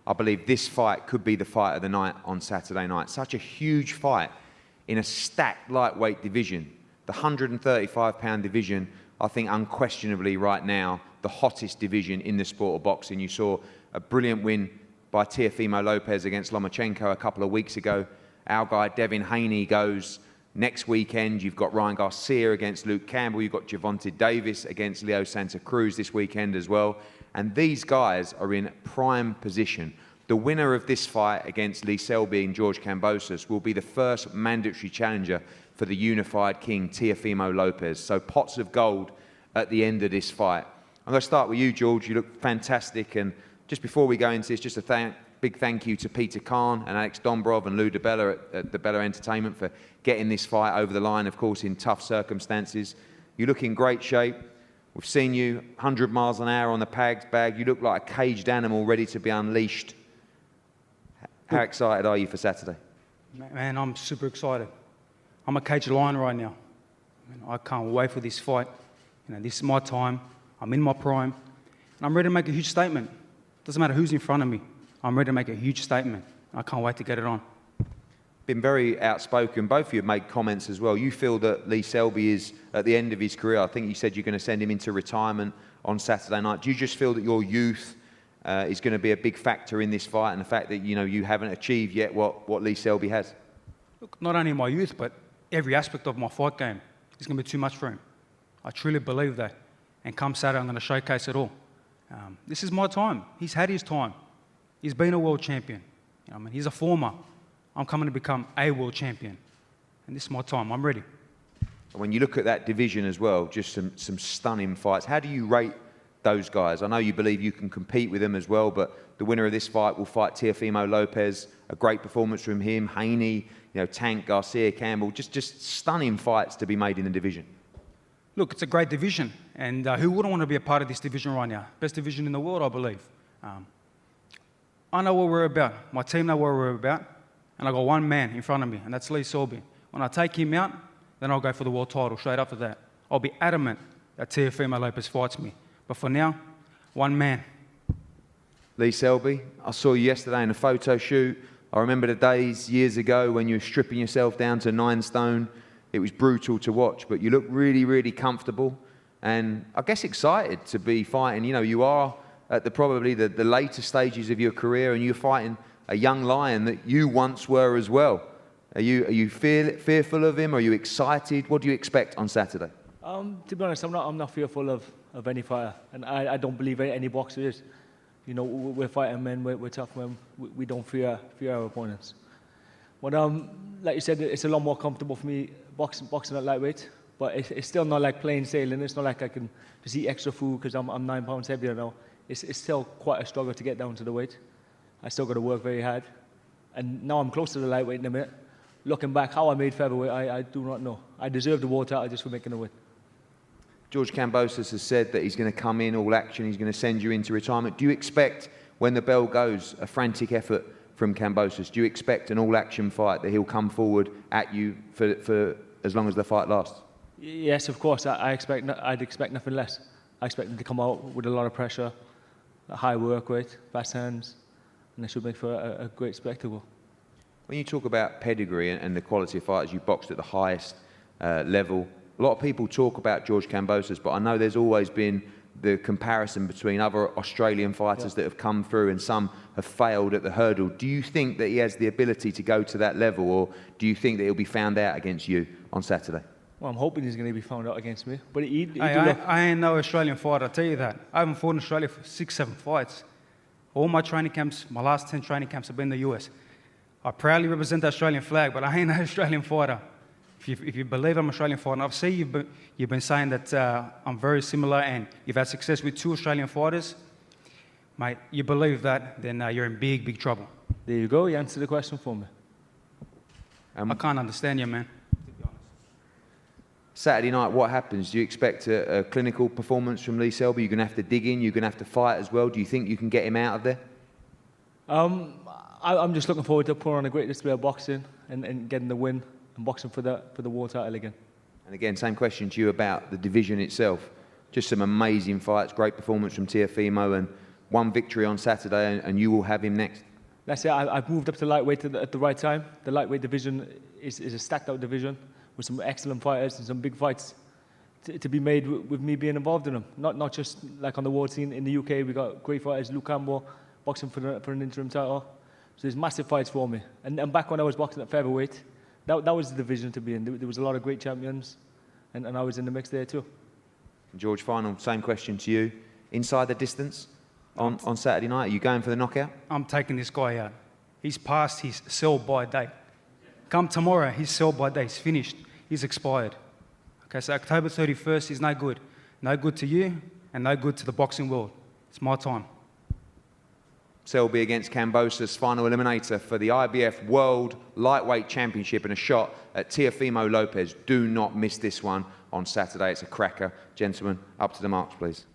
I believe this fight could be the fight of the night on Saturday night. Such a huge fight in a stacked lightweight division. The 135-pound division, I think unquestionably right now, the hottest division in the sport of boxing. You saw a brilliant win by Teofimo Lopez against Lomachenko a couple of weeks ago. Our guy Devin Haney goes next weekend. You've got Ryan Garcia against Luke Campbell. You've got Gervonta Davis against Leo Santa Cruz this weekend as well. And these guys are in prime position. The winner of this fight against Lee Selby and George Kambosos will be the first mandatory challenger for the unified king, Teofimo Lopez. So pots of gold at the end of this fight. I'm going to start with you, George. You look fantastic. And just before we go into this, just a big thank you to Peter Khan and Alex Dombrov and Lou DeBella at DeBella Entertainment for getting this fight over the line, of course, in tough circumstances. You look in great shape. We've seen you 100 miles an hour on the Pags bag. You look like a caged animal ready to be unleashed. How excited are you for Saturday? Man, I'm super excited. I'm a caged lion right now. I can't wait for this fight. This is my time. I'm in my prime. And I'm ready to make a huge statement. Doesn't matter who's in front of me. I'm ready to make a huge statement. I can't wait to get it on. Been very outspoken. Both of you have made comments as well. You feel that Lee Selby is at the end of his career. I think you said you're going to send him into retirement on Saturday night. Do you just feel that your youth is going to be a big factor in this fight, and the fact that you haven't achieved yet what Lee Selby has? Look, not only my youth, but every aspect of my fight game is going to be too much for him. I truly believe that. And come Saturday, I'm going to showcase it all. This is my time. He's had his time. He's been a world champion. He's a former. I'm coming to become a world champion. And this is my time. I'm ready. When you look at that division as well, just some stunning fights. How do you rate those guys? I know you believe you can compete with them as well, but the winner of this fight will fight Teofimo Lopez. A great performance from him. Haney, Tank, Garcia, Campbell. Just stunning fights to be made in the division. Look, it's a great division. And who wouldn't want to be a part of this division right now? Best division in the world, I believe. I know what we're about. My team know what we're about. And I've got one man in front of me, and that's Lee Selby. When I take him out, then I'll go for the world title straight after that. I'll be adamant that Teofimo Lopez fights me. But for now, one man. Lee Selby, I saw you yesterday in a photo shoot. I remember the days years ago when you were stripping yourself down to 9 stone. It was brutal to watch, but you look really, really comfortable. And I guess excited to be fighting. You are at probably the later stages of your career, and you're fighting a young lion that you once were as well. Are you fearful of him? Are you excited? What do you expect on Saturday? To be honest, I'm not fearful of any fighter, and I don't believe any boxer is. We're fighting men, we're tough men. We don't fear our opponents. But like you said, it's a lot more comfortable for me boxing at lightweight. But it's still not like plain sailing. It's not like I can just eat extra food because I'm 9 pounds heavier now. It's still quite a struggle to get down to the weight. I still got to work very hard. And now I'm close to the lightweight in a minute. Looking back, how I made featherweight, I do not know. I deserve the world title just for making a win. George Kambosos has said that he's going to come in all action. He's going to send you into retirement. Do you expect, when the bell goes, a frantic effort from Kambosos? Do you expect an all-action fight, that he'll come forward at you for as long as the fight lasts? Yes, of course. I'd expect nothing less. I expect him to come out with a lot of pressure, a high work rate, fast hands, and they should make for a great spectacle. When you talk about pedigree and the quality of fighters, you boxed at the highest level. A lot of people talk about George Kambosos, but I know there's always been the comparison between other Australian fighters that have come through, and some have failed at the hurdle. Do you think that he has the ability to go to that level, or do you think that he'll be found out against you on Saturday? Well, I'm hoping he's going to be found out against me. But I ain't no Australian fighter, I'll tell you that. I haven't fought in Australia for 6-7 fights. All my training camps, my last 10 training camps have been in the US. I proudly represent the Australian flag, but I ain't no Australian fighter. If you believe I'm an Australian fighter, and I've seen you've been saying that I'm very similar and you've had success with 2 Australian fighters, mate, you believe that, then you're in big, big trouble. There you go, you answered the question for me. I can't understand you, man. Saturday night, what happens? Do you expect a clinical performance from Lee Selby? You're going to have to dig in, you're going to have to fight as well. Do you think you can get him out of there? I'm just looking forward to putting on a great display of boxing and getting the win and boxing for the world title again. And again, same question to you about the division itself. Just some amazing fights, great performance from Teofimo, and one victory on Saturday and you will have him next. Let's say I've moved up to lightweight at the right time. The lightweight division is a stacked out division with some excellent fighters and some big fights to be made with me being involved in them. Not just like on the world scene in the UK. We got great fighters, Luke Campbell, boxing for an interim title. So there's massive fights for me. And back when I was boxing at featherweight, that was the division to be in. There was a lot of great champions, and I was in the mix there too. George, final, same question to you. Inside the distance on Saturday night, are you going for the knockout? I'm taking this guy out. He's past his sell-by date. Come tomorrow, his sell-by date. He's finished. He's expired. Okay, so October 31st is no good. No good to you and no good to the boxing world. It's my time. Selby against Kambosos, final eliminator for the IBF World Lightweight Championship and a shot at Teofimo Lopez. Do not miss this one on Saturday. It's a cracker. Gentlemen, up to the marks, please.